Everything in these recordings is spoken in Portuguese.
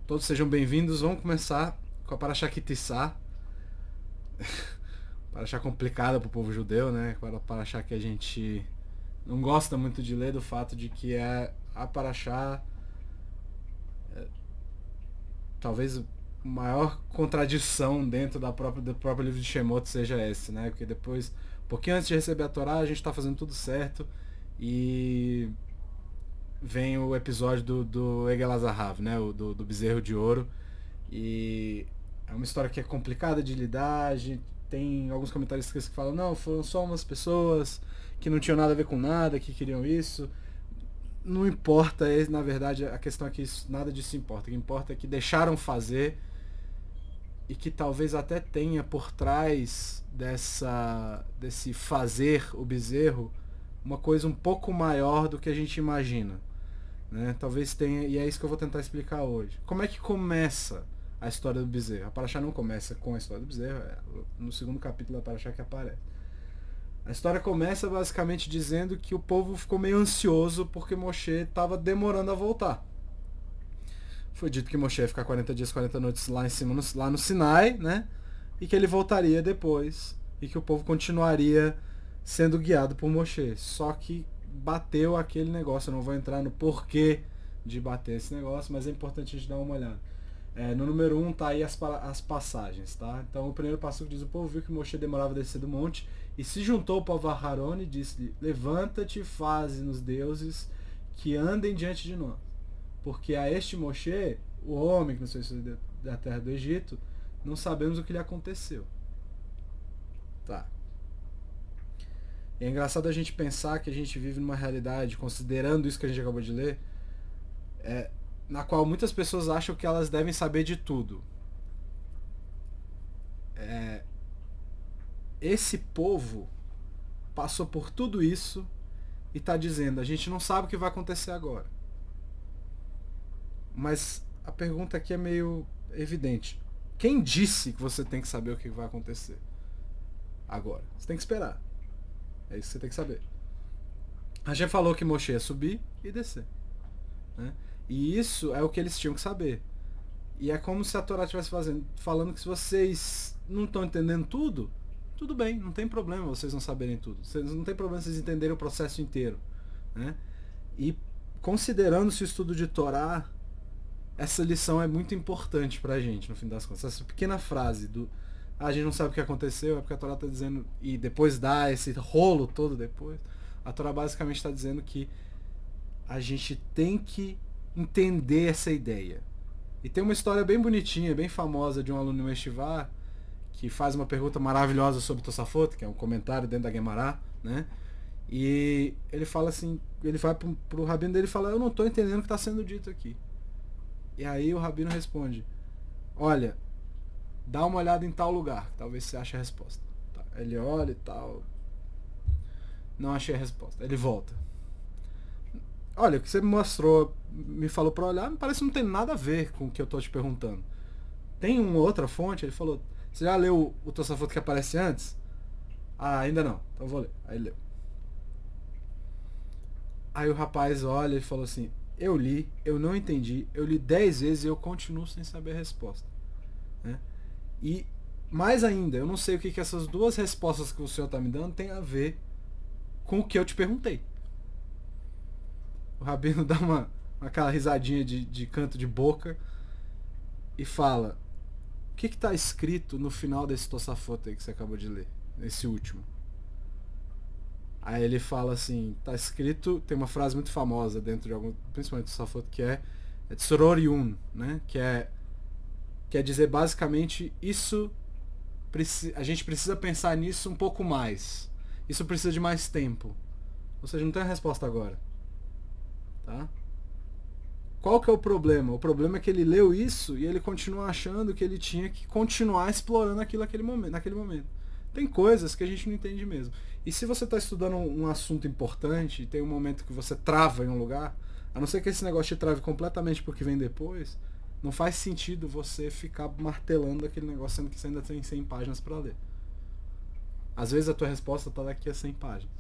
Todos sejam bem-vindos. Vamos começar com a Parashá Kitissá. Parashá complicada para o povo judeu, né? Parashá que a gente não gosta muito de ler, do fato de que é a Parashá talvez a maior contradição dentro do próprio livro de Shemot seja esse, né? Porque depois, um pouquinho antes de receber a Torá, a gente está fazendo tudo certo e vem o episódio do Egel Azahav, né? Do bezerro de ouro. E é uma história que é complicada de lidar. Tem alguns comentaristas que falam, não, foram só umas pessoas que não tinham nada a ver com nada, que queriam isso. Não importa, na verdade, a questão é que nada disso importa. O que importa é que deixaram fazer e que talvez até tenha por trás desse fazer o bezerro uma coisa um pouco maior do que a gente imagina. Né? Talvez tenha, e é isso que eu vou tentar explicar hoje. Como é que começa a história do bezerro? A Parashá não começa com a história do bezerro, é no segundo capítulo da Parashá que aparece. A história começa basicamente dizendo que o povo ficou meio ansioso porque Moshe estava demorando a voltar. Foi dito que Moshe ia ficar 40 dias, 40 noites lá em cima, lá no Sinai, né? E que ele voltaria depois e que o povo continuaria sendo guiado por Moshe. Só que bateu aquele negócio. Eu não vou entrar no porquê de bater esse negócio, mas é importante a gente dar uma olhada. No número 1 tá aí as passagens, tá? Então o primeiro passo diz: o povo viu que Moshe demorava a descer do monte e se juntou ao povo a Harone e disse-lhe: levanta-te e faze-nos deuses que andem diante de nós. Porque a este Moshe, o homem que nos fez da terra do Egito, não sabemos o que lhe aconteceu. Tá. E é engraçado a gente pensar que a gente vive numa realidade, considerando isso que a gente acabou de ler, na qual muitas pessoas acham que elas devem saber de tudo. Esse povo passou por tudo isso e está dizendo, a gente não sabe o que vai acontecer agora. Mas a pergunta aqui é meio evidente. Quem disse que você tem que saber o que vai acontecer agora? Você tem que esperar. É isso que você tem que saber. A gente falou que Moshe ia subir e descer. Né? E isso é o que eles tinham que saber. E é como se a Torá estivesse falando que se vocês não estão entendendo tudo, tudo bem, não tem problema vocês não saberem tudo. Não tem problema vocês entenderem o processo inteiro. Né? E considerando-se o estudo de Torá, essa lição é muito importante pra gente, no fim das contas. Essa pequena frase do a gente não sabe o que aconteceu, é porque a Torá está dizendo, e depois dá esse rolo todo depois, a Torá basicamente está dizendo que a gente tem que entender essa ideia. E tem uma história bem bonitinha, bem famosa de um aluno no Yeshiva que faz uma pergunta maravilhosa sobre Tosafot, que é um comentário dentro da Gemara, né? E ele fala assim, ele vai pro rabino dele e fala, eu não estou entendendo o que está sendo dito aqui. E aí o rabino responde, olha, dá uma olhada em tal lugar, talvez você ache a resposta. Tá. Ele olha e tal, não achei a resposta. Ele volta. Olha, o que você me falou pra olhar, me parece que não tem nada a ver com o que eu tô te perguntando. Tem uma outra fonte? Ele falou, você já leu o Tosafot que aparece antes? Ah, ainda não, então eu vou ler. Aí ele leu. Aí o rapaz olha e falou assim, eu li, eu não entendi, eu li 10 vezes e eu continuo sem saber a resposta. Né? E mais ainda, eu não sei o que essas duas respostas que o senhor está me dando tem a ver com o que eu te perguntei. O rabino dá aquela risadinha de canto de boca e fala, o que está escrito no final desse Tosafot aí que você acabou de ler, esse último? Aí ele fala assim, tá escrito, tem uma frase muito famosa dentro de algum, principalmente do Tosafot, que é Tzororiun, né? Quer dizer basicamente isso, a gente precisa pensar nisso um pouco mais. Isso precisa de mais tempo. Ou seja, não tem a resposta agora. Tá? Qual que é o problema? O problema é que ele leu isso e ele continua achando que ele tinha que continuar explorando aquilo naquele momento. Tem coisas que a gente não entende mesmo. E se você está estudando um assunto importante e tem um momento que você trava em um lugar, a não ser que esse negócio te trave completamente porque vem depois, não faz sentido você ficar martelando aquele negócio sendo que você ainda tem 100 páginas para ler. Às vezes a tua resposta está daqui a 100 páginas.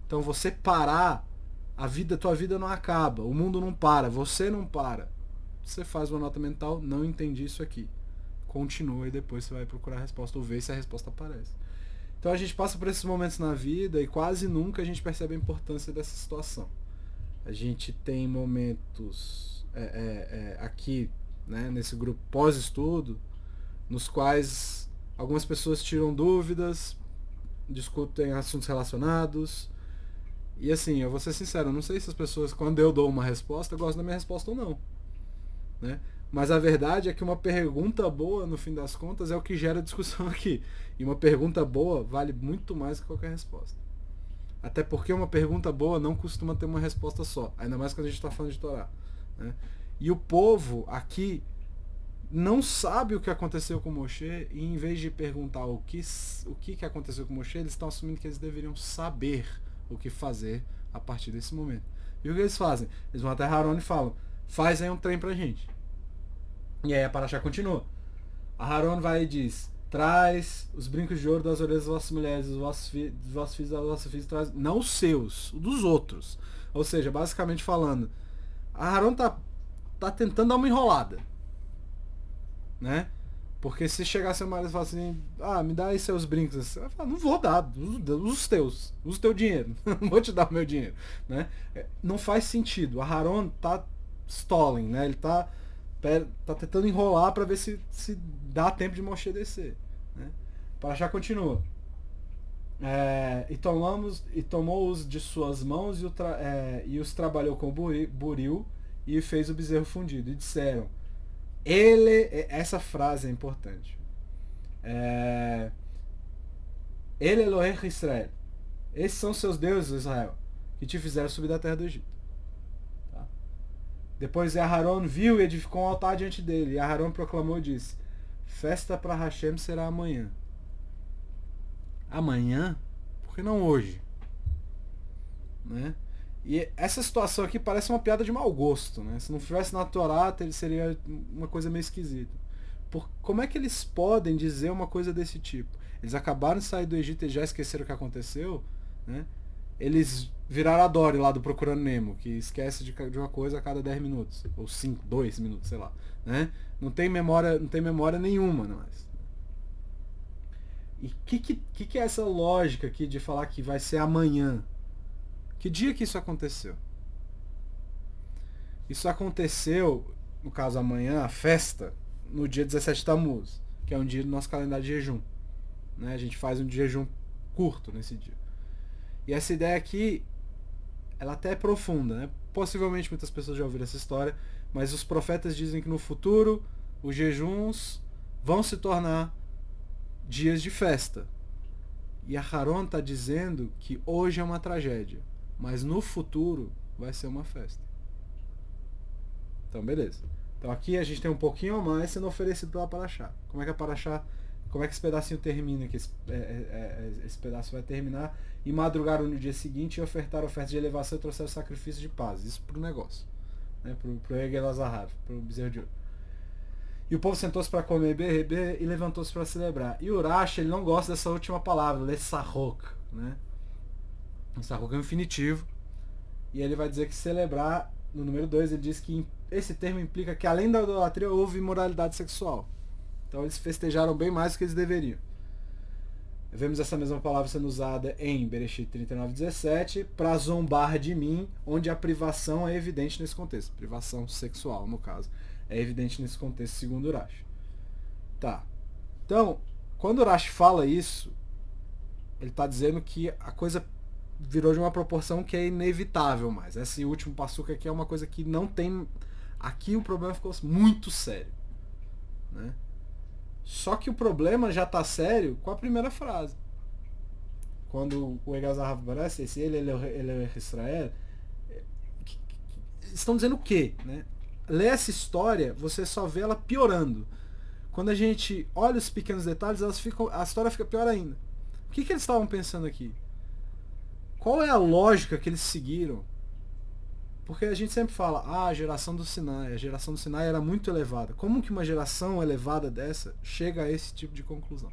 Então você parar, tua vida não acaba, o mundo não para, você não para. você faz uma nota mental, não entendi isso aqui. Continua e depois você vai procurar a resposta ou ver se a resposta aparece. Então a gente passa por esses momentos na vida e quase nunca a gente percebe a importância dessa situação. A gente tem momentos aqui, né, nesse grupo pós-estudo, nos quais algumas pessoas tiram dúvidas, discutem assuntos relacionados. E assim, eu vou ser sincero, eu não sei se as pessoas, quando eu dou uma resposta, gostam da minha resposta ou não. Né? Mas a verdade é que uma pergunta boa, no fim das contas, é o que gera discussão aqui. E uma pergunta boa vale muito mais que qualquer resposta. Até porque uma pergunta boa não costuma ter uma resposta só. Ainda mais quando a gente está falando de Torá. Né? E o povo aqui não sabe o que aconteceu com Moshe, e em vez de perguntar o que aconteceu com Moshe, eles estão assumindo que eles deveriam saber o que fazer a partir desse momento. E o que eles fazem? Eles vão até Haron e falam, faz aí um trem pra gente. E aí a Paraxá continua. A Haron vai e diz, traz os brincos de ouro das orelhas das vossas mulheres, dos vossos filhos, das vossas filhas, traz, não os seus, os dos outros. Ou seja, basicamente falando, a Haron tá tentando dar uma enrolada. Né? Porque se chegasse a Maria e falasse assim, me dá aí seus brincos, eu falo, não vou dar, usa os teus, usa o teu dinheiro, não vou te dar o meu dinheiro. Né? Não faz sentido. A Haron tá stalling, né? Ele tá tentando enrolar para ver se dá tempo de Moshe descer. Né? Paraxá continua. E tomou-os de suas mãos e os trabalhou com buril e fez o bezerro fundido. E disseram, essa frase é importante. Ele Elohei Israel. Esses são seus deuses, Israel, que te fizeram subir da terra do Egito. Tá? Depois Aharon viu e edificou um altar diante dele. E Aharon proclamou e disse, festa para Hashem será amanhã. Amanhã? Por que não hoje? Né? E essa situação aqui parece uma piada de mau gosto, né? Se não tivesse na Torá, seria uma coisa meio esquisita. Como é que eles podem dizer uma coisa desse tipo? Eles acabaram de sair do Egito e já esqueceram o que aconteceu, né? Eles viraram a Dory lá do Procurando Nemo, que esquece de uma coisa a cada 10 minutos. Ou 5, 2 minutos, sei lá. Né? Não tem memória nenhuma mais. E que é essa lógica aqui de falar que vai ser amanhã? Que dia que isso aconteceu? Isso aconteceu, no caso amanhã, a festa, no dia 17 de Tammuz, que é um dia do nosso calendário de jejum. Né? A gente faz um jejum curto nesse dia. E essa ideia aqui, ela até é profunda. Né? Possivelmente muitas pessoas já ouviram essa história, mas os profetas dizem que no futuro os jejuns vão se tornar dias de festa. E a Haron está dizendo que hoje é uma tragédia, mas no futuro vai ser uma festa. Então, beleza. Então aqui a gente tem um pouquinho a mais sendo oferecido pela Paraxá. Como é que a Paraxá, como é que esse pedacinho termina? Que esse pedaço vai terminar. E madrugaram no dia seguinte e ofertaram ofertas de elevação e trouxeram sacrifício de paz. Isso pro negócio. Né? Pro Egel Azahar, pro bezerro de ouro. E o povo sentou-se para comer e levantou-se para celebrar. E o Urash, ele não gosta dessa última palavra, lesarok, né? Lesarok é um infinitivo. E ele vai dizer que celebrar, no número 2, ele diz que esse termo implica que além da idolatria houve imoralidade sexual. Então eles festejaram bem mais do que eles deveriam. Vemos essa mesma palavra sendo usada em Bereshit 39:17 para zombar de mim, onde a privação é evidente nesse contexto. Privação sexual, no caso. É evidente nesse contexto, segundo Urash. Tá. Então, quando Urash fala isso, ele está dizendo que a coisa virou de uma proporção que é inevitável mais. Esse último passuca aqui é uma coisa que não tem... Aqui o problema ficou muito sério. Né? Só que o problema já está sério com a primeira frase. Quando o Egazar aparece, esse ele é Israel, estão dizendo o quê? Né? Ler essa história, você só vê ela piorando. Quando a gente olha os pequenos detalhes, a história fica pior ainda. O que eles estavam pensando aqui? Qual é a lógica que eles seguiram? Porque a gente sempre fala, a geração do Sinai. A geração do Sinai era muito elevada. Como que uma geração elevada dessa chega a esse tipo de conclusão?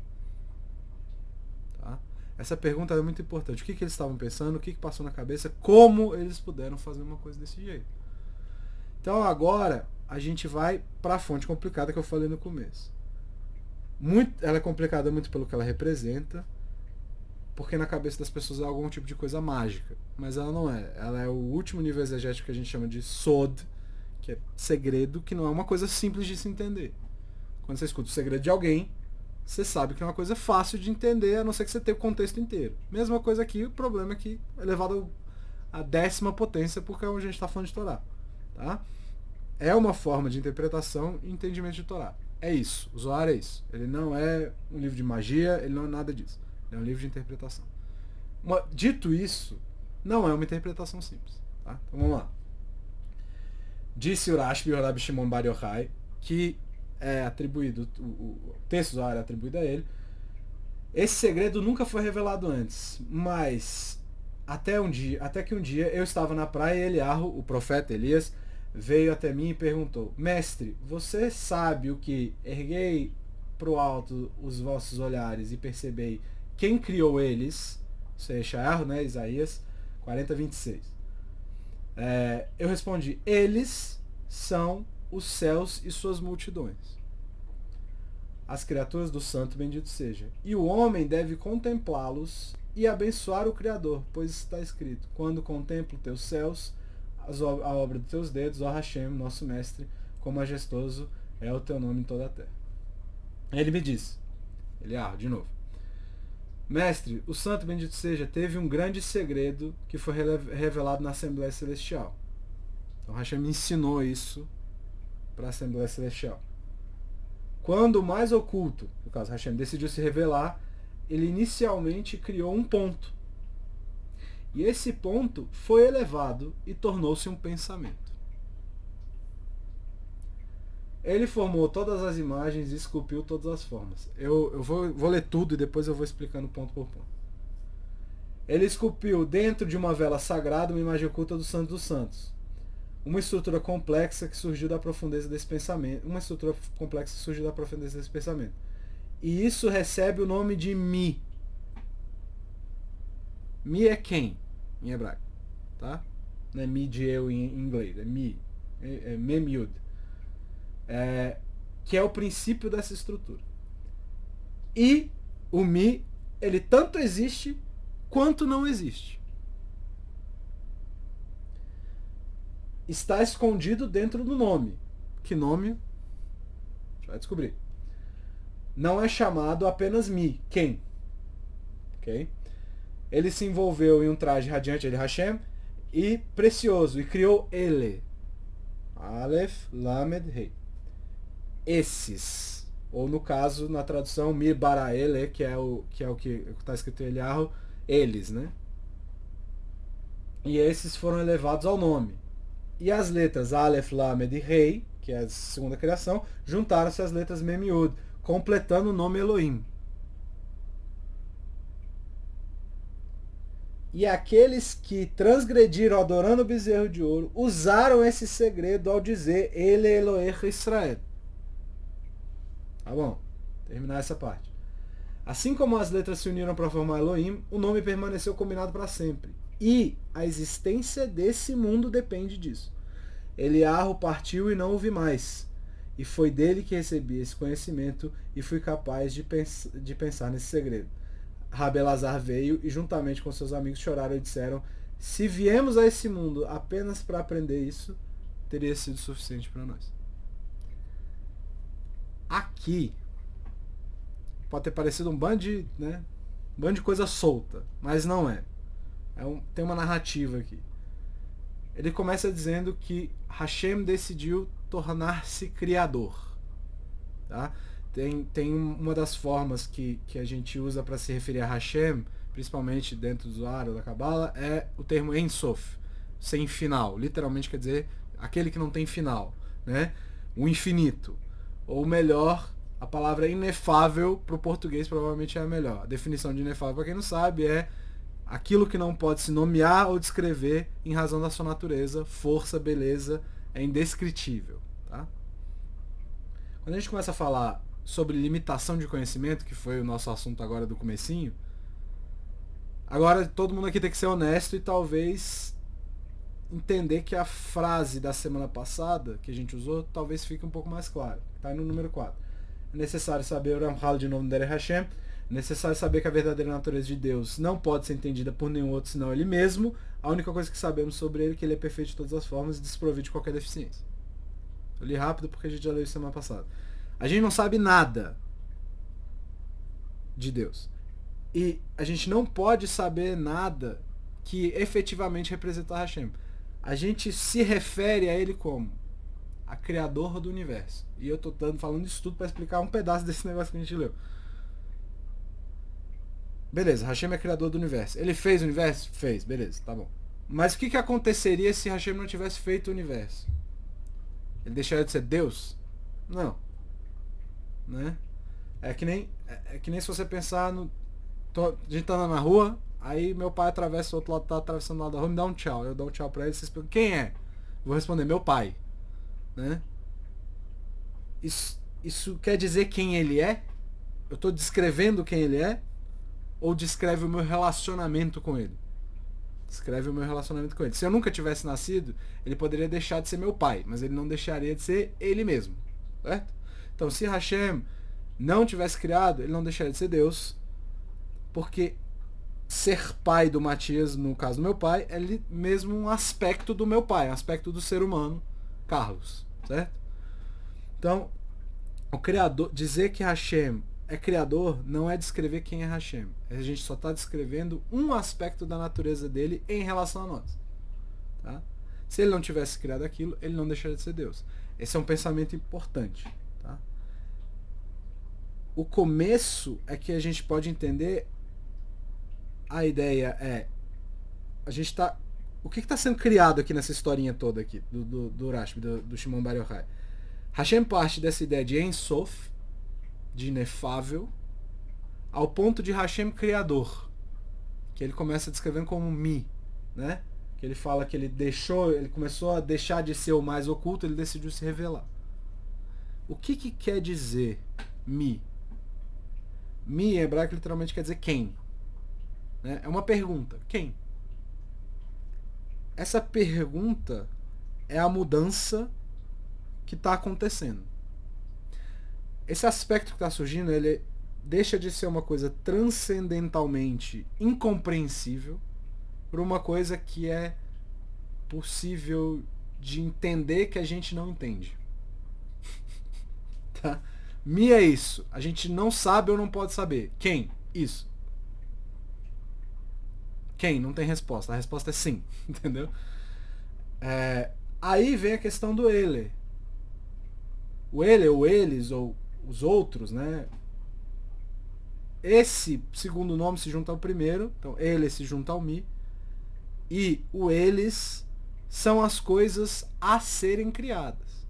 Tá? Essa pergunta é muito importante. O que eles estavam pensando? O que passou na cabeça? Como eles puderam fazer uma coisa desse jeito? Então agora, a gente vai para a fonte complicada que eu falei no começo. Ela é complicada muito pelo que ela representa, porque na cabeça das pessoas é algum tipo de coisa mágica. Mas ela não é. Ela é o último nível exegético que a gente chama de sod, que é segredo, que não é uma coisa simples de se entender. Quando você escuta o segredo de alguém, você sabe que é uma coisa fácil de entender, a não ser que você tenha o contexto inteiro. Mesma coisa aqui, o problema é que é elevado à 10ª potência, porque é onde a gente está falando de Torá. Tá? É uma forma de interpretação e entendimento de Torá. É isso. O Zohar é isso. Ele não é um livro de magia, ele não é nada disso. Ele é um livro de interpretação. Dito isso, não é uma interpretação simples. Tá? Então vamos lá. Disse Urashbi, o Rabbi Shimon Bar Yochai, que é atribuído, o texto Zohar é atribuído a ele. Esse segredo nunca foi revelado antes, mas até que um dia eu estava na praia e Eliarro, o profeta Elias, veio até mim e perguntou: Mestre, você sabe o que erguei pro alto os vossos olhares e percebei quem criou eles? Isso é Yeshayahu, né? Isaías 40:26. Eu respondi: eles são os céus e suas multidões, as criaturas do santo bendito seja. E o homem deve contemplá-los e abençoar o Criador, pois está escrito: quando contemplo teus céus, a obra dos teus dedos, ó Hashem, nosso mestre, quão majestoso é o teu nome em toda a terra. Ele me disse, de novo: Mestre, o santo bendito seja teve um grande segredo que foi revelado na Assembleia Celestial. Então Hashem me ensinou isso para a Assembleia Celestial. Quando o mais oculto, no caso Hashem, decidiu se revelar, ele inicialmente criou um ponto. E esse ponto foi elevado e tornou-se um pensamento. Ele formou todas as imagens e esculpiu todas as formas. Eu vou ler tudo e depois eu vou explicando ponto por ponto. Ele esculpiu dentro de uma vela sagrada uma imagem oculta do Santo dos Santos. Uma estrutura complexa que surgiu da profundeza desse pensamento. E isso recebe o nome de Mi. Mi é quem? Em hebraico. Tá? Não é Mi de eu em inglês. É Mi. É Mem-Yud. Que é o princípio dessa estrutura. E o Mi, ele tanto existe quanto não existe. Está escondido dentro do nome. Que nome? A gente vai descobrir. Não é chamado apenas Mi. Quem? Ok? Ele se envolveu em um traje radiante de Hashem e precioso e criou ele. Aleph, Lamed, Rei. Esses, ou no caso, na tradução, Mi bara ele, que é o que está escrito em Eliarro, eles, né? E esses foram elevados ao nome. E as letras Aleph, Lamed e Rei, que é a segunda criação, juntaram-se às letras Mem Yud, completando o nome Elohim. E aqueles que transgrediram adorando o bezerro de ouro usaram esse segredo ao dizer Ele Elohecha Israel. Tá bom, terminar essa parte. Assim como as letras se uniram para formar Elohim, o nome permaneceu combinado para sempre. E a existência desse mundo depende disso. Eliarro partiu e não o vi mais. E foi dele que recebi esse conhecimento e fui capaz de pensar nesse segredo. Rabi Elazar veio e juntamente com seus amigos choraram e disseram: se viemos a esse mundo apenas para aprender isso, teria sido suficiente para nós. Aqui pode ter parecido um bando de coisa solta, mas não é. Tem uma narrativa aqui. Ele começa dizendo que Hashem decidiu tornar-se criador. Tá? Tem uma das formas que a gente usa para se referir a Hashem, principalmente dentro do Zohar ou da Kabbalah, é o termo Ein Sof, sem final. Literalmente quer dizer aquele que não tem final, né? O infinito. Ou melhor, a palavra inefável para o português provavelmente é a melhor. A definição de inefável, para quem não sabe, é aquilo que não pode se nomear ou descrever em razão da sua natureza, força, beleza, é indescritível. Tá? Quando a gente começa a falar sobre limitação de conhecimento, que foi o nosso assunto agora do comecinho, agora todo mundo aqui tem que ser honesto e talvez entender que a frase da semana passada que a gente usou talvez fique um pouco mais clara. Está aí no número 4. É necessário saber o Ramchal de novo no Derech Hashem. É necessário saber que a verdadeira natureza de Deus não pode ser entendida por nenhum outro senão Ele mesmo. A única coisa que sabemos sobre Ele é que Ele é perfeito de todas as formas e desprovido de qualquer deficiência. Eu li rápido porque a gente já leu isso semana passada. A gente não sabe nada de Deus. E a gente não pode saber nada que efetivamente representa Hashem. A gente se refere a Ele como a Criador do Universo. E eu tô falando isso tudo para explicar um pedaço desse negócio que a gente leu. Beleza, Hashem é Criador do Universo. Ele fez o Universo? Fez, beleza, tá bom. Mas o que aconteceria se Hashem não tivesse feito o Universo? Ele deixaria de ser Deus? Não. Né? É que nem se você pensar no... a gente tá andando na rua, aí meu pai atravessa o outro lado, tá atravessando o lado da rua, me dá um tchau. Eu dou um tchau pra ele, vocês perguntam, quem é? Vou responder, meu pai. Né? Isso quer dizer quem ele é? Eu tô descrevendo quem ele é? Ou descreve o meu relacionamento com ele? Descreve o meu relacionamento com ele. Se eu nunca tivesse nascido, ele poderia deixar de ser meu pai, mas ele não deixaria de ser ele mesmo. Certo? Então, se Hashem não tivesse criado, ele não deixaria de ser Deus, porque ser pai do Matias, no caso do meu pai, é mesmo um aspecto do meu pai, um aspecto do ser humano, Carlos. Certo? Então, o criador, dizer que Hashem é criador não é descrever quem é Hashem. A gente só está descrevendo um aspecto da natureza dele em relação a nós. Tá? Se ele não tivesse criado aquilo, ele não deixaria de ser Deus. Esse é um pensamento importante. Tá? O começo é que a gente pode entender. A ideia é, a gente está, o que está sendo criado aqui nessa historinha toda aqui do Rashbi, do Shimon Bar Yochai? Hashem parte dessa ideia de Ein Sof, de inefável, ao ponto de Hashem criador, que ele começa descrevendo como Mi, né? Que ele fala que ele começou a deixar de ser o mais oculto, ele decidiu se revelar. O que quer dizer Mi? Mi em hebraico literalmente quer dizer quem. Né? É uma pergunta. Quem? Essa pergunta é a mudança que está acontecendo. Esse aspecto que está surgindo, ele deixa de ser uma coisa transcendentalmente incompreensível para uma coisa que é possível de entender que a gente não entende. Tá? Mi é isso. A gente não sabe ou não pode saber. Quem? Isso. Quem? Não tem resposta. A resposta é sim. Entendeu? Aí vem a questão do ele. O ele, ou eles, ou os outros, né? Esse segundo nome se junta ao primeiro. Então, ele se junta ao Mi. E o eles são as coisas a serem criadas.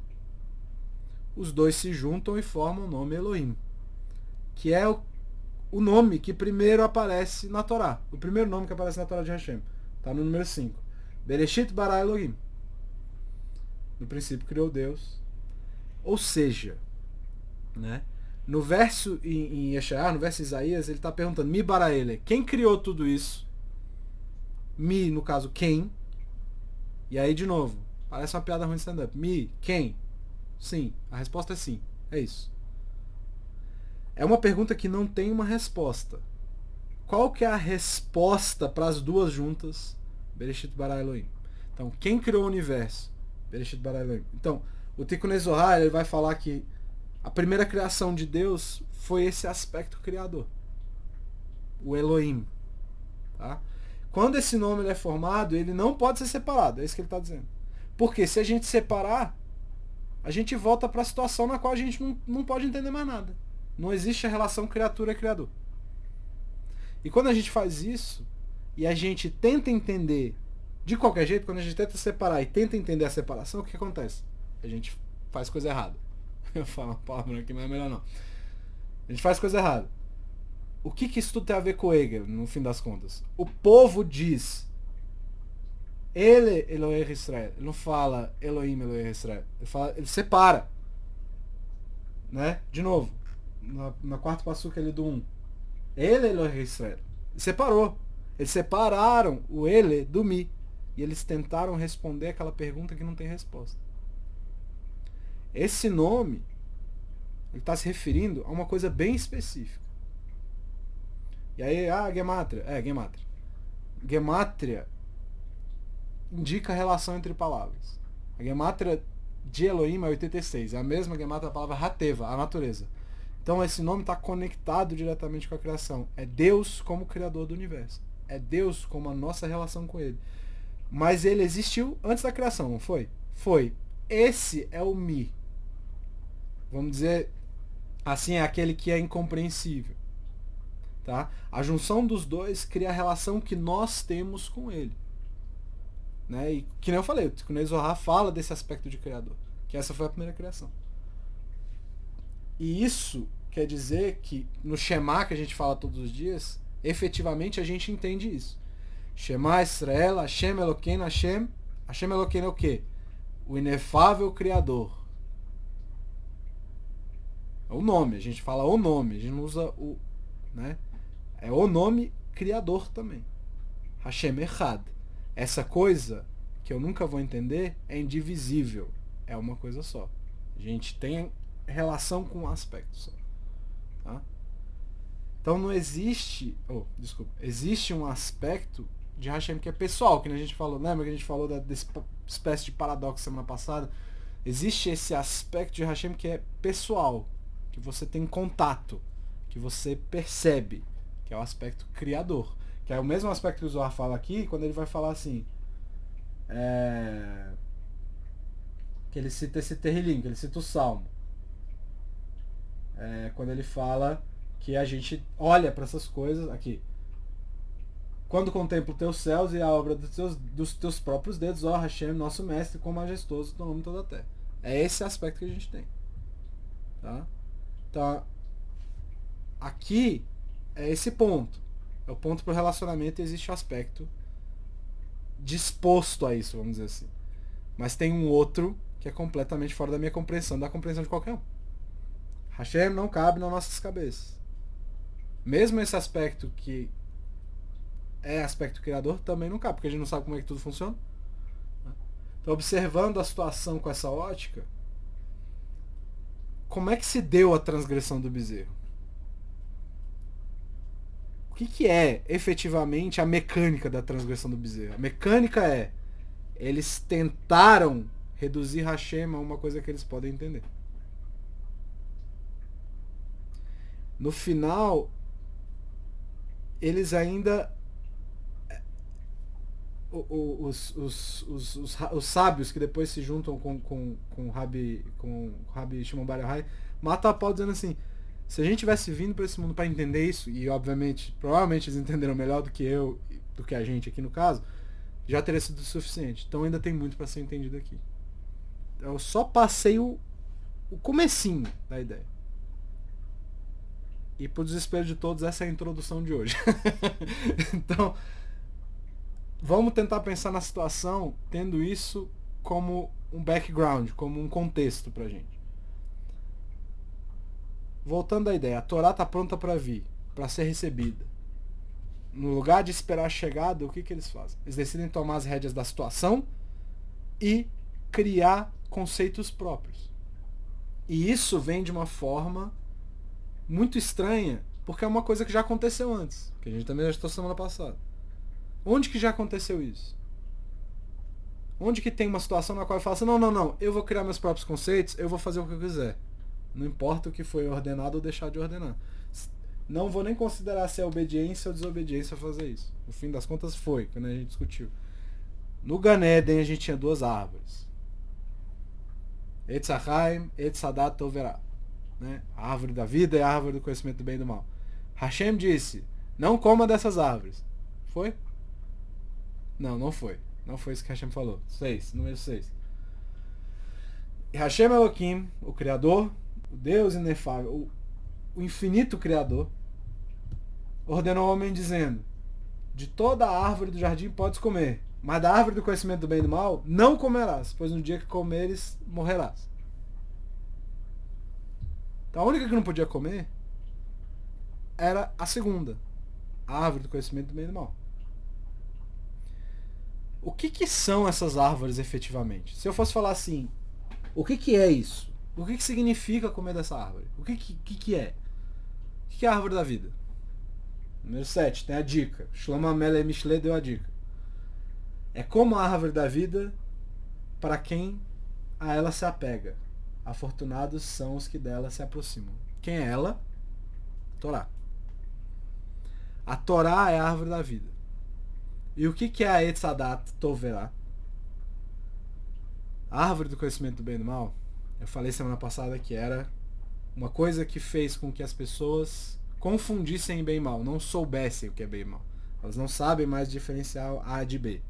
Os dois se juntam e formam o nome Elohim. Que é o nome que primeiro aparece na Torá. O primeiro nome que aparece na Torá de Hashem. Está no número 5. Bereshit bara Elohim. No princípio criou Deus. Ou seja, né? No verso em Yeshayahu, no verso Isaías, ele está perguntando, Mi bara ele, quem criou tudo isso? Mi, no caso, quem? E aí, de novo, parece uma piada ruim de stand-up. Mi, quem? Sim. A resposta é sim. É isso. É uma pergunta que não tem uma resposta. Qual que é a resposta para as duas juntas? Bereshit bara Elohim. Então, quem criou o universo? Bereshit bara Elohim. Então, o Tikkun Zohar, ele vai falar que a primeira criação de Deus foi esse aspecto criador. O Elohim. Tá? Quando esse nome ele é formado, ele não pode ser separado. É isso que ele está dizendo. Porque se a gente separar, a gente volta para a situação na qual a gente não pode entender mais nada. Não existe a relação criatura-criador. E quando a gente faz isso, e a gente tenta entender de qualquer jeito, quando a gente tenta separar e tenta entender a separação, o que acontece? A gente faz coisa errada. Eu falo uma palavra aqui, mas é melhor não. A gente faz coisa errada. O que isso tudo tem a ver com Hegel, no fim das contas? O povo diz Ele, Elohim Israel. Ele não fala Elohim, Elohim Israel. Ele separa. Né? De novo. Na quarta passuca ali do 1. Ele, Elohim Israel. Ele separou. Eles separaram o Ele do Mi. e eles tentaram responder aquela pergunta que não tem resposta. Esse nome, ele está se referindo a uma coisa bem específica. E aí, Gemátria. Gemátria. Gemátria indica a relação entre palavras. A Gemátria de Elohim é 86. É a mesma Gemátria da palavra Hateva, a natureza. Então esse nome está conectado diretamente com a criação. É Deus como criador do universo. É Deus como a nossa relação com ele. Mas ele existiu antes da criação, não foi? Foi. Esse é o Mi. Vamos dizer assim, é aquele que é incompreensível. Tá? A junção dos dois cria a relação que nós temos com ele. Né? E que nem eu falei, o Ney Zohar fala desse aspecto de criador. Que essa foi a primeira criação. E isso quer dizer que no Shema que a gente fala todos os dias, efetivamente a gente entende isso. Shema Israel, Hashem Elokeinu, Hashem Elokeinu é o quê? O inefável Criador. É o nome, a gente fala o nome, a gente não usa o... Né? É o nome Criador também. Hashem Echad. Essa coisa que eu nunca vou entender é indivisível. É uma coisa só. A gente tem relação com um aspecto só. Tá? Então não existe... existe um aspecto de Hashem que é pessoal, que a gente falou, lembra que a gente falou dessa espécie de paradoxo semana passada? Existe esse aspecto de Hashem que é pessoal, que você tem contato, que você percebe, que é o aspecto criador. Que é o mesmo aspecto que o Zohar fala aqui, quando ele vai falar assim, que ele cita esse Terrilim, que ele cita o Salmo. Quando ele fala que a gente olha para essas coisas aqui. Quando contemplo teus céus e a obra dos teus próprios dedos, ó Hashem, nosso mestre, quão majestoso teu nome em toda a terra. É esse aspecto que a gente tem. Tá? Então, aqui é esse ponto. É o ponto para o relacionamento e existe o aspecto disposto a isso, vamos dizer assim. Mas tem um outro que é completamente fora da minha compreensão, da compreensão de qualquer um. Hashem não cabe nas nossas cabeças. Mesmo esse aspecto que é aspecto criador também não cabe, porque a gente não sabe como é que tudo funciona. Então, observando a situação com essa ótica, como é que se deu a transgressão do bezerro? O que é efetivamente a mecânica da transgressão do bezerro? A mecânica é, eles tentaram reduzir Hashem a uma coisa que eles podem entender. No final, eles ainda... Os sábios que depois se juntam com o Rabi Shimon Bar Yochai matam a pau dizendo assim, se a gente tivesse vindo para esse mundo para entender isso, e obviamente, provavelmente eles entenderam melhor do que eu, do que a gente aqui no caso, já teria sido o suficiente. Então ainda tem muito para ser entendido aqui. Eu só passei o comecinho da ideia. E pro desespero de todos, essa é a introdução de hoje. Então, vamos tentar pensar na situação tendo isso como um background, como um contexto pra gente. Voltando à ideia, a Torá está pronta para vir, para ser recebida. No lugar de esperar a chegada, o que eles fazem? Eles decidem tomar as rédeas da situação e criar conceitos próprios. E isso vem de uma forma muito estranha, porque é uma coisa que já aconteceu antes, que a gente também já estou semana passada. Onde que já aconteceu isso? Onde que tem uma situação na qual eu falo assim, não, eu vou criar meus próprios conceitos, eu vou fazer o que eu quiser. Não importa o que foi ordenado ou deixar de ordenar. Não vou nem considerar se é obediência ou desobediência fazer isso. No fim das contas foi, quando a gente discutiu. No Gan Eden a gente tinha duas árvores. Etz Hachaim, Etz Hadat Toverá. Né? A árvore da vida e a árvore do conhecimento do bem e do mal. Hashem disse, não coma dessas árvores. Foi? Não foi. Não foi isso que Hashem falou. 6, número 6. E Hashem Elohim, o Criador, o Deus inefável, o infinito Criador, ordenou ao homem dizendo, de toda a árvore do jardim podes comer, mas da árvore do conhecimento do bem e do mal não comerás, pois no dia que comeres, morrerás. Então a única que não podia comer era a segunda, a árvore do conhecimento do bem e do mal. O que são essas árvores efetivamente? Se eu fosse falar assim, o que é isso? O que significa comer dessa árvore? O que é? O que é a árvore da vida? Número 7, tem a dica. Shlomo Amelech Mishle deu a dica. É como a árvore da vida para quem a ela se apega. Afortunados são os que dela se aproximam. Quem é ela? Torá. A Torá é a árvore da vida. E o que é a Etz Hadat Toverá? A árvore do conhecimento do bem e do mal, eu falei semana passada que era uma coisa que fez com que as pessoas confundissem bem e mal, não soubessem o que é bem e mal. Elas não sabem mais diferenciar A de B.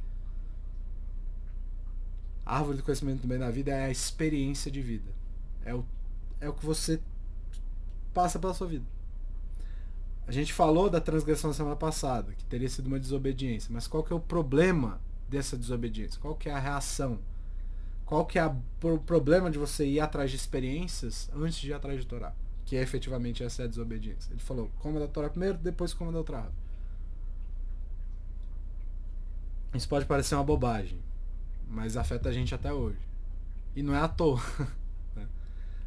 A árvore do conhecimento do bem da vida é a experiência de vida. É o que você passa pela sua vida. A gente falou da transgressão na semana passada, que teria sido uma desobediência. Mas qual que é o problema dessa desobediência? Qual que é a reação? Qual que é o problema de você ir atrás de experiências antes de ir atrás de Torá? Que é efetivamente essa é a desobediência. Ele falou, coma da Torá primeiro, depois coma da outra árvore. Isso pode parecer uma bobagem, mas afeta a gente até hoje. E não é à toa.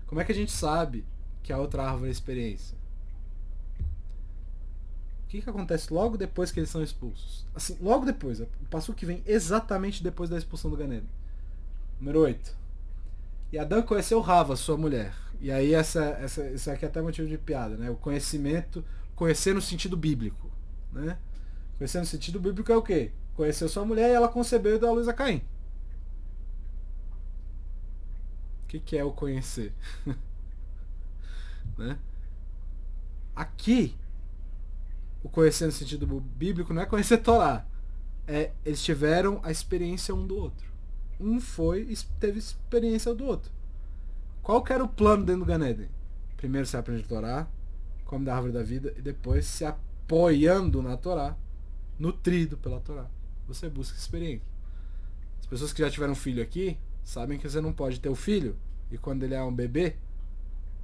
Como é que a gente sabe que a outra árvore é experiência? O que acontece logo depois que eles são expulsos? Assim, logo depois. O passo que vem exatamente depois da expulsão do Ganeden. Número 8. E Adão conheceu Rava, sua mulher. E aí isso aqui é até motivo de piada, né? O conhecimento, conhecer no sentido bíblico, né? Conhecer no sentido bíblico é o quê? Conheceu sua mulher e ela concebeu e deu a luz a Caim. O que é o conhecer? Né? Aqui, o conhecer no sentido bíblico não é conhecer Torá. Eles tiveram a experiência um do outro. Um teve experiência do outro. Qual que era o plano dentro do Ganeden? Primeiro você aprende a Torá, come da árvore da vida, e depois se apoiando na Torá, nutrido pela Torá, você busca experiência. As pessoas que já tiveram filho aqui sabem que você não pode ter o filho e quando ele é um bebê,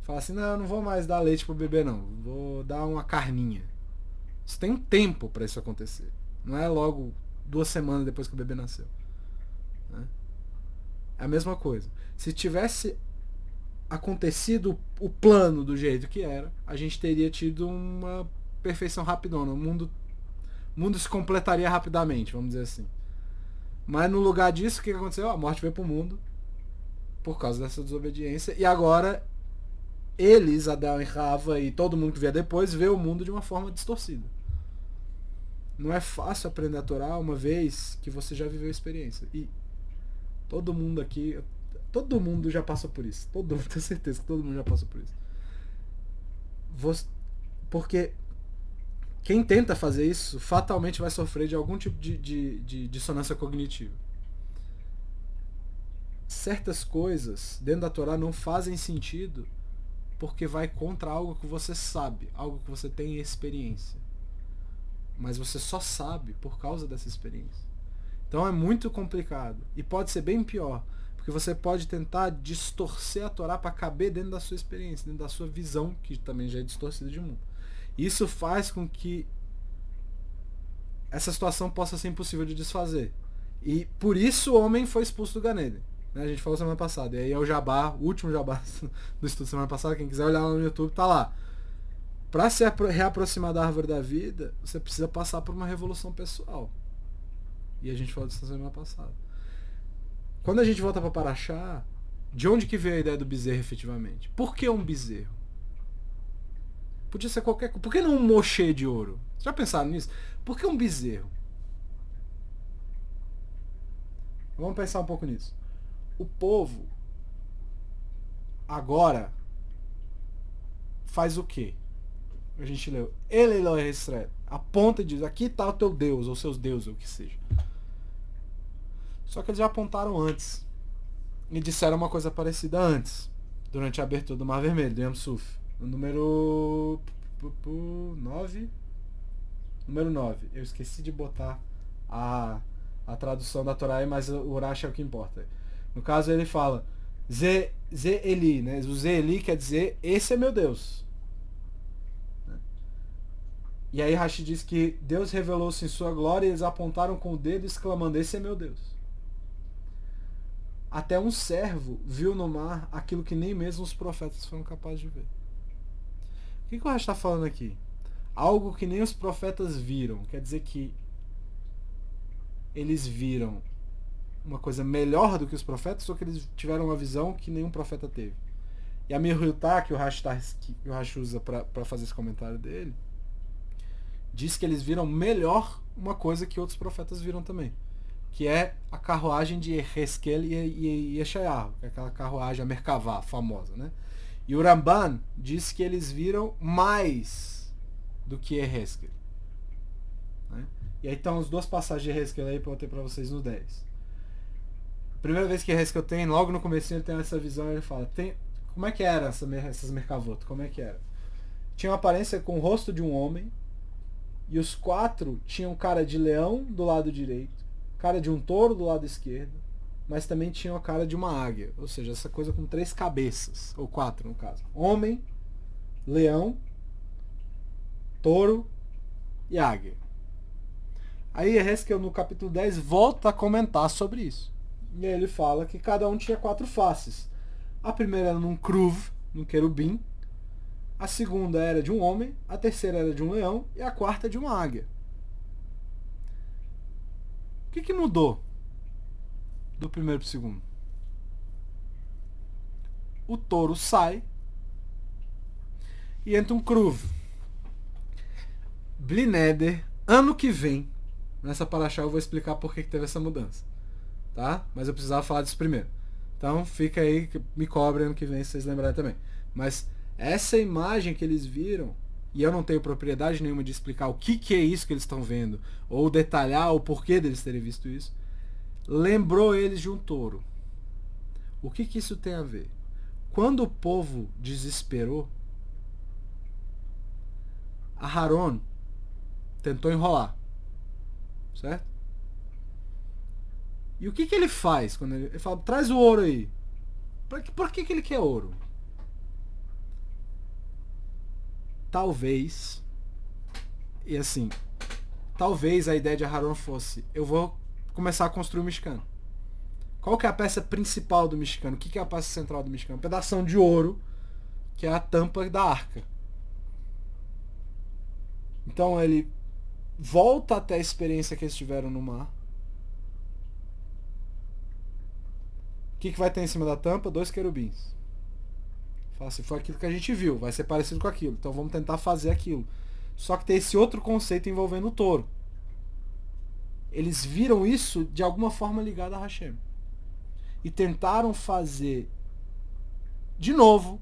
fala assim, não, eu não vou mais dar leite pro bebê não, vou dar uma carninha. Isso tem um tempo para isso acontecer. Não é logo 2 semanas depois que o bebê nasceu. Né? É a mesma coisa. Se tivesse acontecido o plano do jeito que era, a gente teria tido uma perfeição rapidona. O mundo se completaria rapidamente, vamos dizer assim. Mas no lugar disso, o que aconteceu? A morte veio pro mundo por causa dessa desobediência. E agora, eles, Adão e Rava e todo mundo que vier depois, vê o mundo de uma forma distorcida. Não é fácil aprender a Torá uma vez que você já viveu a experiência. E todo mundo aqui, todo mundo já passou por isso. Todo mundo, tenho certeza que todo mundo já passou por isso. Porque quem tenta fazer isso fatalmente vai sofrer de algum tipo de dissonância cognitiva. Certas coisas dentro da Torá não fazem sentido porque vai contra algo que você sabe, algo que você tem experiência. Mas você só sabe por causa dessa experiência. Então é muito complicado. E pode ser bem pior, porque você pode tentar distorcer a Torá para caber dentro da sua experiência, dentro da sua visão, que também já é distorcida de mundo. Isso faz com que essa situação possa ser impossível de desfazer. E por isso o homem foi expulso do Ganeden. A gente falou semana passada. E aí é o jabá, o último jabá do estudo semana passada. Quem quiser olhar lá no YouTube, tá lá. Para se reaproximar da árvore da vida, você precisa passar por uma revolução pessoal. E a gente falou disso na semana passada. Quando a gente volta para Paraxá, de onde que veio a ideia do bezerro efetivamente? Por que um bezerro? Podia ser qualquer coisa. Por que não um mochê de ouro? Vocês já pensaram nisso? Por que um bezerro? Vamos pensar um pouco nisso. O povo agora faz o quê? A gente leu Ele Elohim Israel, aponta e diz, aqui está o teu Deus, ou seus deuses, ou o que seja. Só que eles já apontaram antes e disseram uma coisa parecida antes, durante a abertura do Mar Vermelho, do Yam Suf, no número 9. Número 9. Eu esqueci de botar a tradução da Torá aí, mas o Urash é o que importa. No caso ele fala Ze Eli, né? O Ze Eli quer dizer esse é meu Deus. E aí Rashi diz que Deus revelou-se em sua glória e eles apontaram com o dedo exclamando, esse é meu Deus. Até um servo viu no mar aquilo que nem mesmo os profetas foram capazes de ver. O que o Rashi está falando aqui? Algo que nem os profetas viram. Quer dizer que eles viram uma coisa melhor do que os profetas ou que eles tiveram uma visão que nenhum profeta teve? E a Mirhutá, que o Rashi usa para fazer esse comentário dele, diz que eles viram melhor uma coisa que outros profetas viram também, que é a carruagem de Heskel e Yeshayahu, que é aquela carruagem, a Merkavá, famosa, né? E o Ramban diz que eles viram mais do que Heskel. Né? E aí estão as duas passagens de Heskel aí para eu ter para vocês no 10. A primeira vez que Heskel tem, logo no começo ele tem essa visão, ele fala, como é que era essas Merkavot? Como é que era? Tinha uma aparência com o rosto de um homem, e os 4 tinham cara de leão do lado direito, cara de um touro do lado esquerdo, mas também tinham a cara de uma águia. Ou seja, essa coisa com 3 cabeças, ou 4 no caso. Homem, leão, touro e águia. Aí Heskel no capítulo 10 volta a comentar sobre isso. E aí ele fala que cada um tinha 4 faces. A primeira era num kruv, num querubim. A segunda era de um homem, a terceira era de um leão e a quarta de uma águia. O que mudou do primeiro para o segundo? O touro sai e entra um kruv. Blineder, ano que vem, nessa paraxá eu vou explicar por que teve essa mudança. Tá? Mas eu precisava falar disso primeiro. Então fica aí, me cobre ano que vem se vocês lembrarem também. Mas essa imagem que eles viram, e eu não tenho propriedade nenhuma de explicar o que é isso que eles estão vendo, ou detalhar o porquê deles terem visto isso, lembrou eles de um touro. O que isso tem a ver? Quando o povo desesperou, Aharon tentou enrolar. Certo? E o que ele faz quando ele fala, traz o ouro aí? Por que ele quer ouro? Talvez, e assim, talvez a ideia de Aharon fosse, eu vou começar a construir o Mishkan. Qual que é a peça principal do Mishkan? O que é a peça central do Mishkan? Um pedação de ouro, que é a tampa da arca. Então ele volta até a experiência que eles tiveram no mar. O que vai ter em cima da tampa? 2 querubins. Fala assim, foi aquilo que a gente viu, vai ser parecido com aquilo. Então vamos tentar fazer aquilo. Só que tem esse outro conceito envolvendo o touro. Eles viram isso de alguma forma ligado a Hashem. E tentaram fazer de novo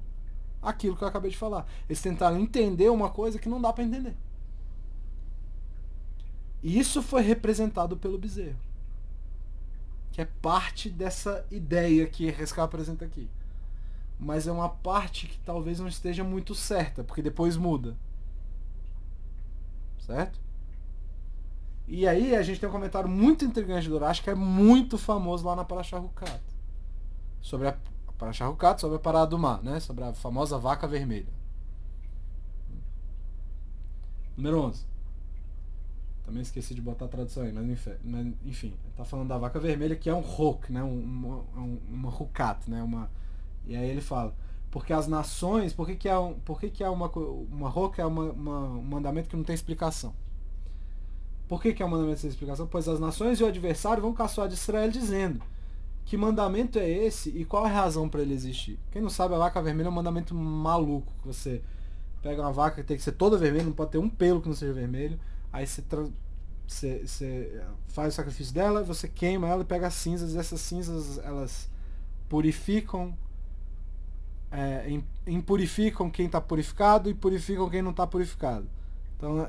aquilo que eu acabei de falar. Eles tentaram entender uma coisa que não dá para entender. E isso foi representado pelo bezerro. Que é parte dessa ideia que Heskel apresenta aqui. Mas é uma parte que talvez não esteja muito certa, porque depois muda. Certo? E aí a gente tem um comentário muito intrigante do Urash, que é muito famoso lá na Parashah Hukat. Sobre a Parashah Hukat, sobre a parada do mar, né? Sobre a famosa vaca vermelha. Número 11. Também esqueci de botar a tradução aí, mas enfim, tá falando da vaca vermelha, que é um Hok, né? Uma Hukat, né? E aí ele fala, porque as nações, por que é uma Hok é um mandamento que não tem explicação? Por que é um mandamento sem explicação? Pois as nações e o adversário vão caçoar de Israel dizendo, que mandamento é esse e qual é a razão para ele existir? Quem não sabe, a vaca vermelha é um mandamento maluco, que você pega uma vaca que tem que ser toda vermelha, não pode ter um pelo que não seja vermelho, aí você faz o sacrifício dela, você queima ela e pega as cinzas, e essas cinzas elas purificam, impurificam quem está purificado e purificam quem não está purificado. Então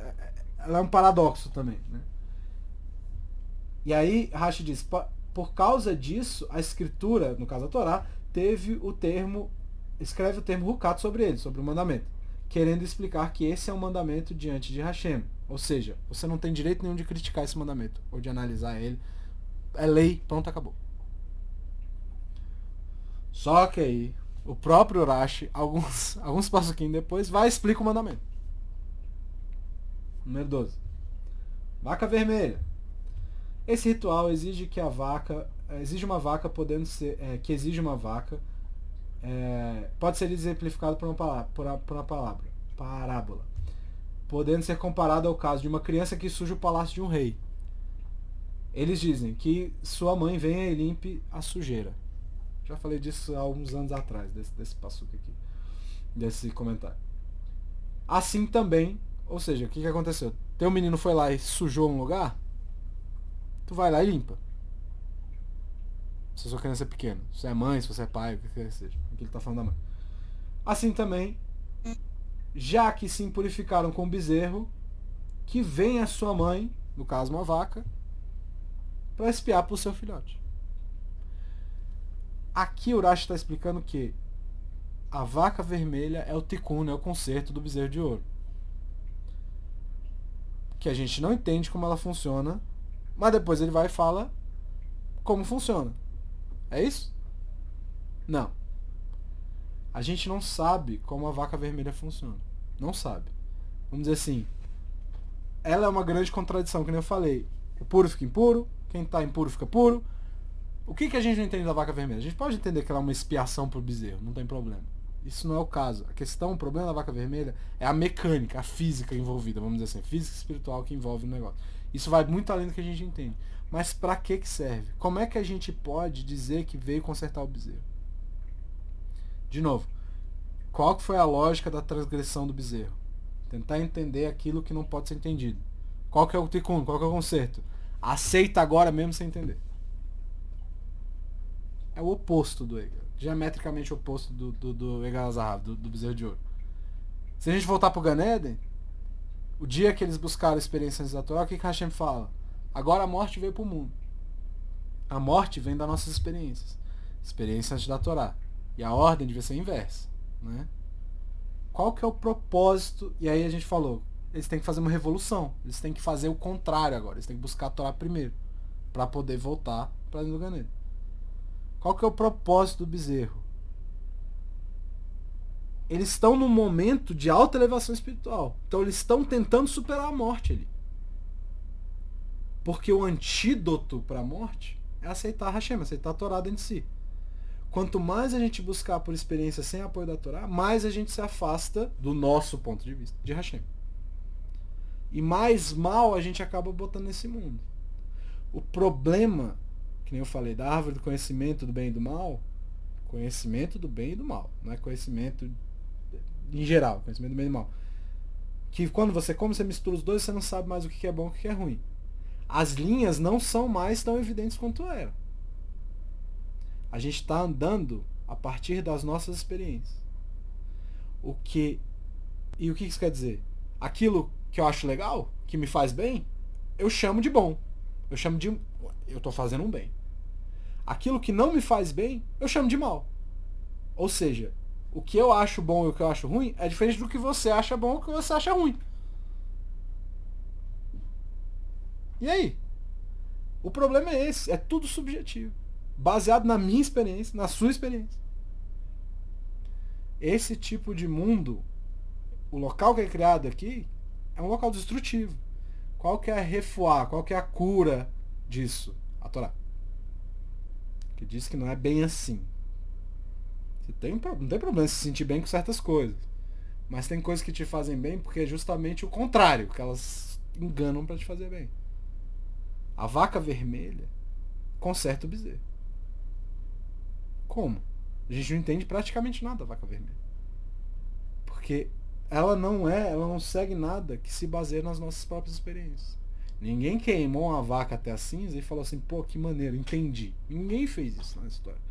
ela é um paradoxo também, né? E aí Rashi diz, por causa disso a escritura, no caso a Torá, escreve o termo Hukat sobre ele, sobre o mandamento, querendo explicar que esse é um mandamento diante de Hashem. Ou seja, você não tem direito nenhum de criticar esse mandamento, ou de analisar ele. É lei, pronto, acabou. Só que aí, o próprio Urashi, alguns passuquinhos depois, vai e explica o mandamento. Número 12. Vaca vermelha. Esse ritual exige que a vaca exige uma vaca podendo ser que exige uma vaca pode ser exemplificado por uma parábola, podendo ser comparado ao caso de uma criança que suja o palácio de um rei. Eles dizem que sua mãe venha e limpe a sujeira. Já falei disso há alguns anos atrás, desse passuco aqui, desse comentário. Assim também, ou seja, o que aconteceu? Teu menino foi lá e sujou um lugar, tu vai lá e limpa. Se a sua criança é pequena, se você é mãe, se você é pai, o que quer que seja. Aqui ele está falando da mãe. Assim também, já que se impurificaram com o bezerro, que vem a sua mãe, no caso uma vaca, para espiar para o seu filhote. Aqui o Rashi está explicando que a vaca vermelha é o tikkun, é o conserto do bezerro de ouro. Que a gente não entende como ela funciona, mas depois ele vai e fala como funciona. É isso? Não. A gente não sabe como a vaca vermelha funciona. Não sabe. Vamos dizer assim, ela é uma grande contradição, que nem eu falei. O puro fica impuro, quem está impuro fica puro. O que a gente não entende da vaca vermelha? A gente pode entender que ela é uma expiação para o bezerro, não tem problema. Isso não é o caso. A questão, o problema da vaca vermelha é a mecânica, a física envolvida, vamos dizer assim, a física espiritual que envolve o negócio. Isso vai muito além do que a gente entende. Mas para que serve? Como é que a gente pode dizer que veio consertar o bezerro? De novo, qual que foi a lógica da transgressão do bezerro? Tentar entender aquilo que não pode ser entendido. Qual que é o tikkun? Qual que é o conserto? Aceita agora mesmo sem entender. É o oposto do Egal. Diametricamente oposto do Egal Azahav, do bezerro de ouro. Se a gente voltar pro Gan Eden, o dia que eles buscaram a experiência antes da Torá, o que Hashem fala? Agora a morte veio pro mundo. A morte vem das nossas experiências. Experiência antes da Torá. E a ordem devia ser inversa. Né? Qual que é o propósito? E aí a gente falou, eles têm que fazer uma revolução. Eles têm que fazer o contrário agora. Eles têm que buscar a Torá primeiro. Para poder voltar para dentro do Gan Eden. Qual que é o propósito do bezerro? Eles estão num momento de alta elevação espiritual. Então eles estão tentando superar a morte ali. Porque o antídoto para a morte é aceitar Hashem, aceitar a Torá dentro de si. Quanto mais a gente buscar por experiência sem apoio da Torá, mais a gente se afasta do nosso ponto de vista, de Hashem. E mais mal a gente acaba botando nesse mundo. O problema, que nem eu falei, da árvore do conhecimento do bem e do mal, conhecimento do bem e do mal, não é conhecimento em geral, conhecimento do bem e do mal. Que quando você come, você mistura os dois, você não sabe mais o que é bom e o que é ruim. As linhas não são mais tão evidentes quanto eram. A gente está andando a partir das nossas experiências. E o que isso quer dizer? Aquilo que eu acho legal, que me faz bem, eu chamo de bom. Eu estou fazendo um bem. Aquilo que não me faz bem, eu chamo de mal. Ou seja, o que eu acho bom e o que eu acho ruim é diferente do que você acha bom e o que você acha ruim. E aí? O problema é esse, é tudo subjetivo. Baseado na minha experiência, na sua experiência. Esse tipo de mundo, o local que é criado aqui, é um local destrutivo. Qual que é a refuá, qual que é a cura disso? A Torá. Que diz que não é bem assim. Não tem problema se sentir bem com certas coisas. Mas tem coisas que te fazem bem porque é justamente o contrário, que elas enganam para te fazer bem. A vaca vermelha conserta o bezerro. Como? A gente não entende praticamente nada da vaca vermelha. Porque ela não segue nada que se baseie nas nossas próprias experiências. Ninguém queimou uma vaca até a cinza e falou assim, pô, que maneiro, entendi. Ninguém fez isso na história.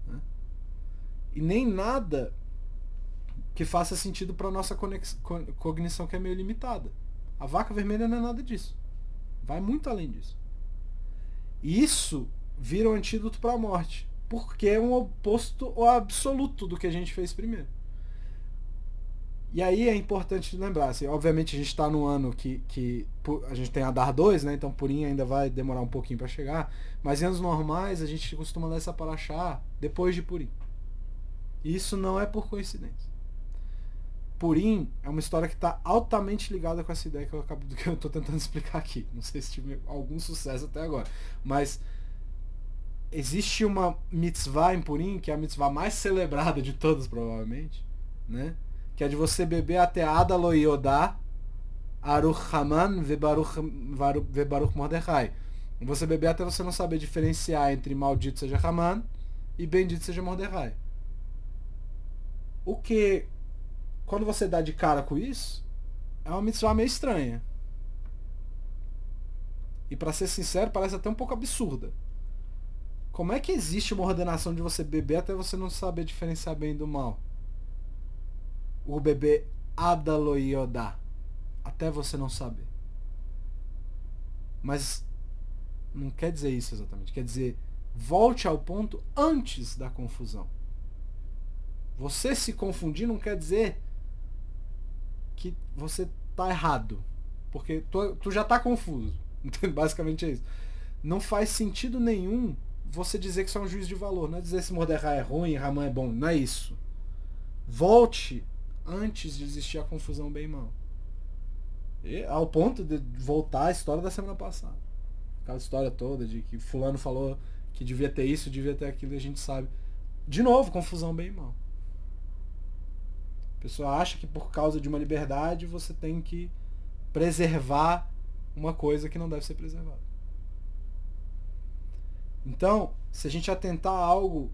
Né? E nem nada que faça sentido para nossa cognição que é meio limitada. A vaca vermelha não é nada disso. Vai muito além disso. E isso vira um antídoto para a morte. Porque é um oposto ao absoluto do que a gente fez primeiro. E aí é importante lembrar, assim, obviamente a gente está no ano que a gente tem Adar 2, né, então Purim ainda vai demorar um pouquinho para chegar, mas em anos normais a gente costuma ler essa paraxá depois de Purim. E isso não é por coincidência. Purim é uma história que está altamente ligada com essa ideia que eu estou tentando explicar aqui. Não sei se tive algum sucesso até agora. Mas existe uma mitzvah em Purim, que é a mitzvah mais celebrada de todas, provavelmente, né? Que é de você beber até Adalo Yodá, Aruch Haman Vebaruch Mordechai. Você beber até você não saber diferenciar entre maldito seja Haman e bendito seja Mordechai. O que, quando você dá de cara com isso, é uma mitzvah meio estranha. E para ser sincero, parece até um pouco absurda. Como é que existe uma ordenação de você beber até você não saber diferenciar bem do mal? O beber Adaloiodá, até você não saber. Mas não quer dizer isso exatamente. Quer dizer, volte ao ponto antes da confusão. Você se confundir não quer dizer que você tá errado. Porque tu já tá confuso. Basicamente é isso. Não faz sentido nenhum você dizer que isso é um juízo de valor. Não é dizer se Mordecai é ruim e Haman é bom. Não é isso. Volte antes de existir a confusão bem e mal. E, ao ponto de voltar à história da semana passada. Aquela história toda de que fulano falou que devia ter isso, devia ter aquilo, e a gente sabe. De novo, confusão bem e mal. A pessoa acha que por causa de uma liberdade você tem que preservar uma coisa que não deve ser preservada. Então, se a gente atentar a algo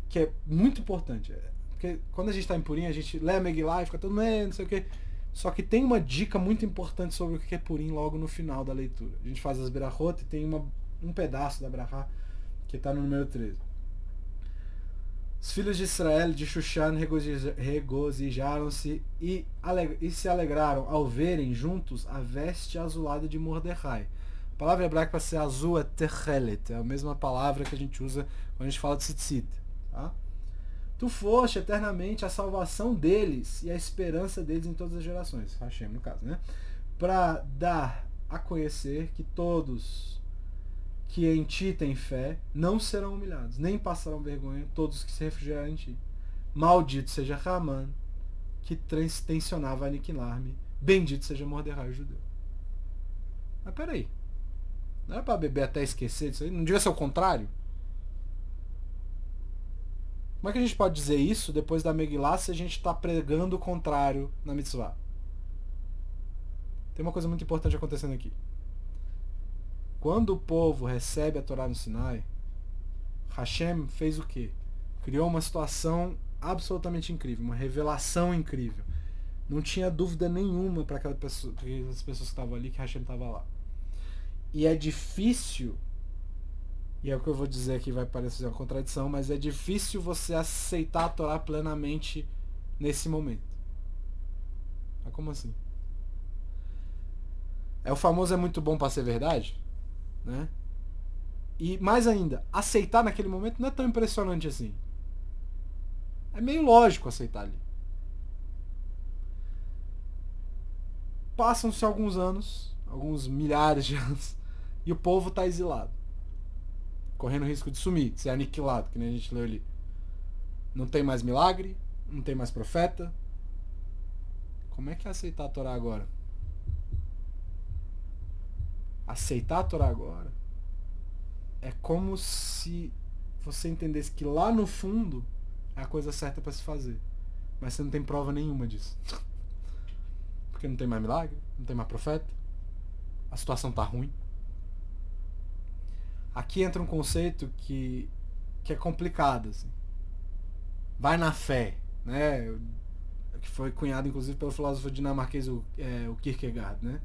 que é muito importante, porque quando a gente está em Purim, a gente lê a Megillah e fica todo mundo, não sei o quê. Só que tem uma dica muito importante sobre o que é Purim logo no final da leitura. A gente faz as Berachot e tem um pedaço da Berachá que está no número 13. Os filhos de Israel de Shushan regozijaram-se e se alegraram ao verem juntos a veste azulada de Mordecai. A palavra hebraica para ser azul é techelet, é a mesma palavra que a gente usa quando a gente fala de tzitzit. Tá? Tu foste eternamente a salvação deles e a esperança deles em todas as gerações. Hashem, no caso, né? Para dar a conhecer que todos que em ti têm fé não serão humilhados, nem passarão vergonha todos que se refugiarem em ti. Maldito seja Haman, que tensionava aniquilar-me. Bendito seja Mordecai, o judeu. Mas peraí. Não era para beber até esquecer disso aí? Não devia ser o contrário? Como é que a gente pode dizer isso depois da Megillah se a gente está pregando o contrário na mitzvah? Tem uma coisa muito importante acontecendo aqui. Quando o povo recebe a Torá no Sinai, Hashem fez o quê? Criou uma situação absolutamente incrível, uma revelação incrível. Não tinha dúvida nenhuma para aquelas pessoas que estavam ali que Hashem estava lá. E é difícil, e é o que eu vou dizer aqui, vai parecer uma contradição, mas é difícil você aceitar a Torá plenamente nesse momento. Mas como assim? É o famoso é muito bom para ser verdade? Né? E mais ainda, aceitar naquele momento não é tão impressionante assim. É meio lógico aceitar ali. Passam-se alguns anos, alguns milhares de anos, e o povo está exilado. Correndo o risco de sumir, de ser aniquilado, que nem a gente leu ali. Não tem mais milagre, não tem mais profeta. Como é que é aceitar a Torá agora? Aceitar a Torá agora é como se você entendesse que lá no fundo é a coisa certa para se fazer. Mas você não tem prova nenhuma disso. Porque não tem mais milagre, não tem mais profeta. A situação tá ruim. Aqui entra um conceito que é complicado. Assim. Vai na fé. Né? Que foi cunhado inclusive pelo filósofo dinamarquês o Kierkegaard. Né?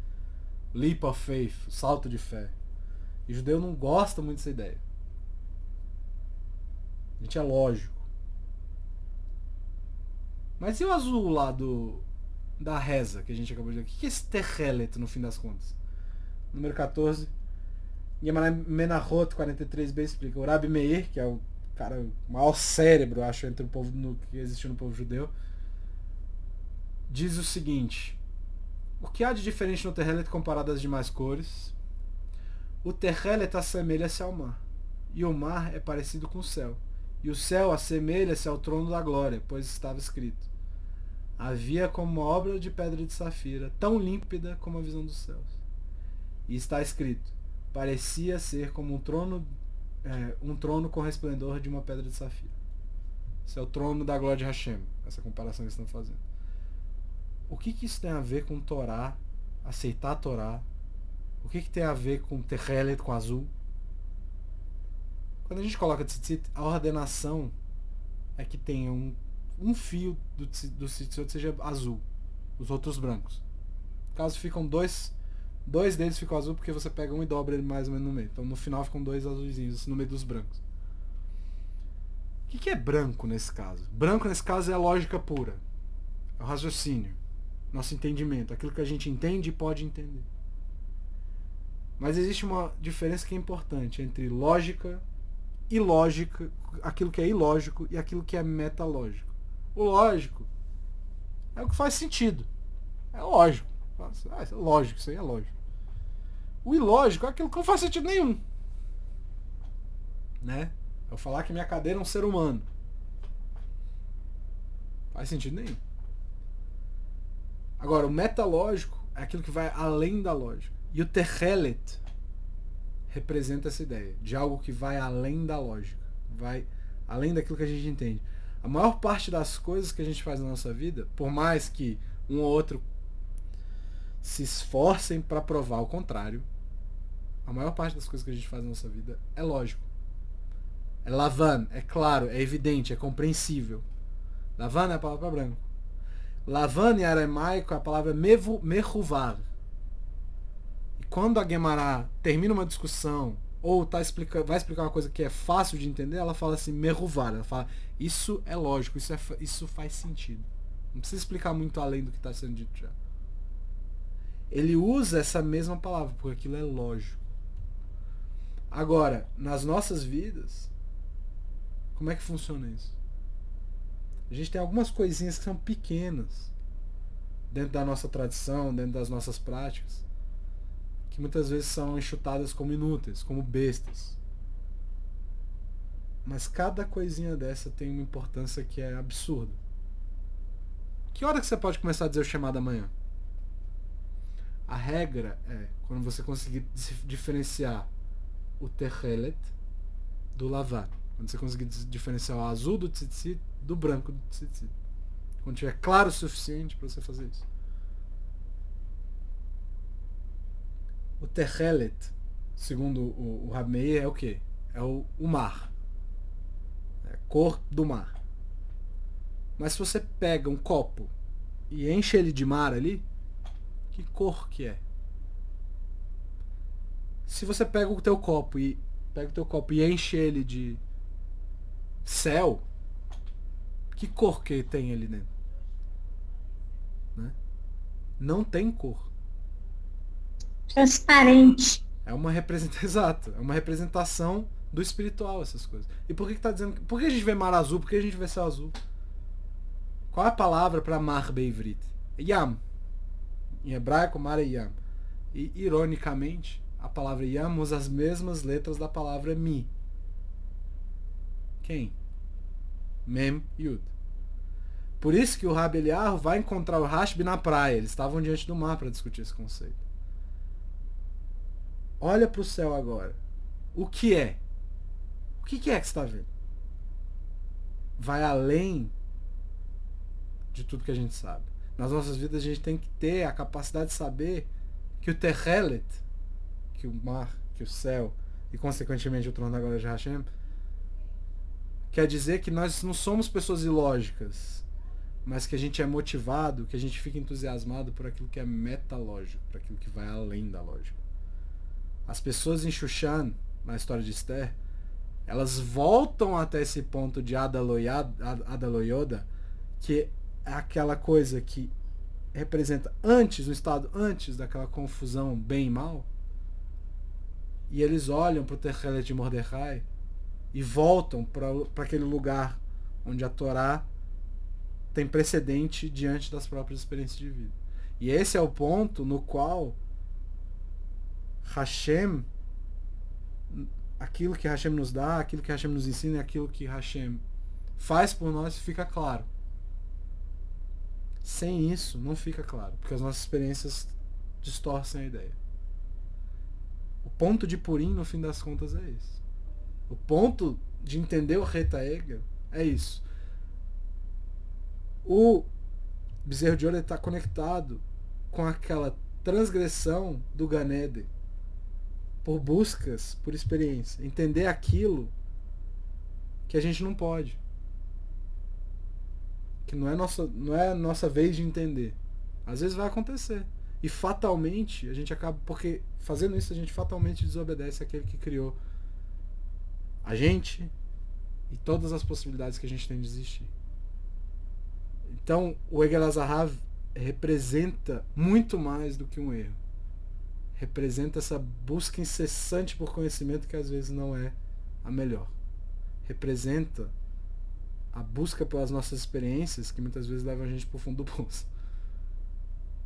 Leap of faith, salto de fé. E o judeu não gosta muito dessa ideia. A gente é lógico. Mas e o azul lá da reza que a gente acabou de dizer? O que é esse Techelet no fim das contas? Número 14. Yemarai Menachot 43b explica. O Rabi Meir, que é o cara, o maior cérebro, acho, entre o povo que existiu no povo judeu, diz o seguinte: o que há de diferente no Techelet comparado às demais cores? O Techelet assemelha-se ao mar, e o mar é parecido com o céu, e o céu assemelha-se ao trono da glória, pois estava escrito: havia como uma obra de pedra de safira, tão límpida como a visão dos céus. E está escrito, parecia ser como um trono com resplendor de uma pedra de safira. Esse é o trono da glória de Hashem, essa comparação que eles estão fazendo. O que isso tem a ver com Torá, aceitar a Torá? O que tem a ver com Techelet, com azul? Quando a gente coloca tzitzit, a ordenação é que tenha um fio do tzitzit seja azul, os outros brancos. Caso ficam dois deles ficam azul porque você pega um e dobra ele mais ou menos no meio. Então no final ficam dois azuizinhos no meio dos brancos. O que é branco nesse caso? Branco nesse caso é a lógica pura. É o raciocínio. Nosso entendimento. Aquilo que a gente entende e pode entender. Mas existe uma diferença que é importante entre lógica, ilógica, aquilo que é ilógico e aquilo que é metalógico. O lógico é o que faz sentido. É lógico. É lógico, isso aí é lógico. O ilógico é aquilo que não faz sentido nenhum. Né? Eu falar que minha cadeira é um ser humano. Faz sentido nenhum. Agora, o metalógico é aquilo que vai além da lógica. E o Techelet representa essa ideia de algo que vai além da lógica. Vai além daquilo que a gente entende. A maior parte das coisas que a gente faz na nossa vida, por mais que um ou outro se esforcem para provar o contrário, a maior parte das coisas que a gente faz na nossa vida é lógico. É lavan, é claro, é evidente, é compreensível. Lavan é a palavra branco. Lavan em aramaico é a palavra mechuvar. E quando a Guemará termina uma discussão ou vai explicar uma coisa que é fácil de entender, ela fala assim, mechuvar. Ela fala, isso é lógico, isso faz sentido. Não precisa explicar muito além do que está sendo dito já. Ele usa essa mesma palavra, porque aquilo é lógico. Agora, nas nossas vidas, como é que funciona isso? A gente tem algumas coisinhas que são pequenas dentro da nossa tradição, dentro das nossas práticas, que muitas vezes são enxutadas como inúteis, como bestas. Mas cada coisinha dessa tem uma importância que é absurda. Que hora que você pode começar a dizer o chamado amanhã? A regra é quando você conseguir diferenciar o Techelet do Lavan. Quando você conseguir diferenciar o azul do tzitzit do branco do tzitzit. Quando tiver claro o suficiente para você fazer isso. O Techelet, segundo o Rabi Meir, é o quê? É o mar. É a cor do mar. Mas se você pega um copo e enche ele de mar ali, que cor que é? Se você pega o teu copo e enche ele de céu, que cor que tem ali dentro? Né? Não tem cor. Transparente. É uma representação, exato, é uma representação do espiritual essas coisas. E por que tá dizendo, por que a gente vê mar azul? Por que a gente vê céu azul? Qual é a palavra para mar beivrit? Yam. Em hebraico, mar é yam. E ironicamente, a palavra yam usa as mesmas letras da palavra mi. Quem? Mem Yud. Por isso que o Rabi Eliyahu vai encontrar o Rashbi na praia. Eles estavam diante do mar para discutir esse conceito. Olha para o céu agora. O que é? O que é que você está vendo? Vai além de tudo que a gente sabe. Nas nossas vidas a gente tem que ter a capacidade de saber que o Techelet, que o mar, que o céu e consequentemente o trono da glória de Hashem, quer dizer que nós não somos pessoas ilógicas, mas que a gente é motivado, que a gente fica entusiasmado por aquilo que é metalógico, por aquilo que vai além da lógica. As pessoas em Shushan, na história de Esther, elas voltam até esse ponto de Adaloyoda, que é aquela coisa que representa antes, um estado antes daquela confusão bem e mal, e eles olham para o Techelet de Mordecai e voltam para aquele lugar onde a Torá tem precedente diante das próprias experiências de vida. E esse é o ponto no qual Hashem, aquilo que Hashem nos dá, aquilo que Hashem nos ensina, aquilo que Hashem faz por nós, fica claro. Sem isso, não fica claro, porque as nossas experiências distorcem a ideia. O ponto de Purim, no fim das contas, é esse. O ponto de entender o Reta Hegel é isso. O bezerro de ouro está conectado com aquela transgressão do Gan Eden por buscas, por experiência. Entender aquilo que a gente não pode. Que não é nossa vez de entender. Às vezes vai acontecer. E fatalmente a gente acaba. Porque fazendo isso a gente fatalmente desobedece àquele que criou a gente e todas as possibilidades que a gente tem de existir. Então o Egel Azahav representa muito mais do que um erro. Representa essa busca incessante por conhecimento que às vezes não é a melhor. Representa a busca pelas nossas experiências que muitas vezes levam a gente para o fundo do poço.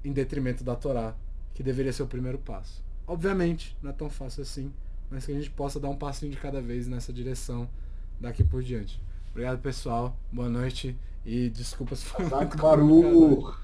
Em detrimento da Torá, que deveria ser o primeiro passo. Obviamente, não é tão fácil assim, mas que a gente possa dar um passinho de cada vez nessa direção daqui por diante. Obrigado, pessoal. Boa noite e desculpa se foi muito complicado.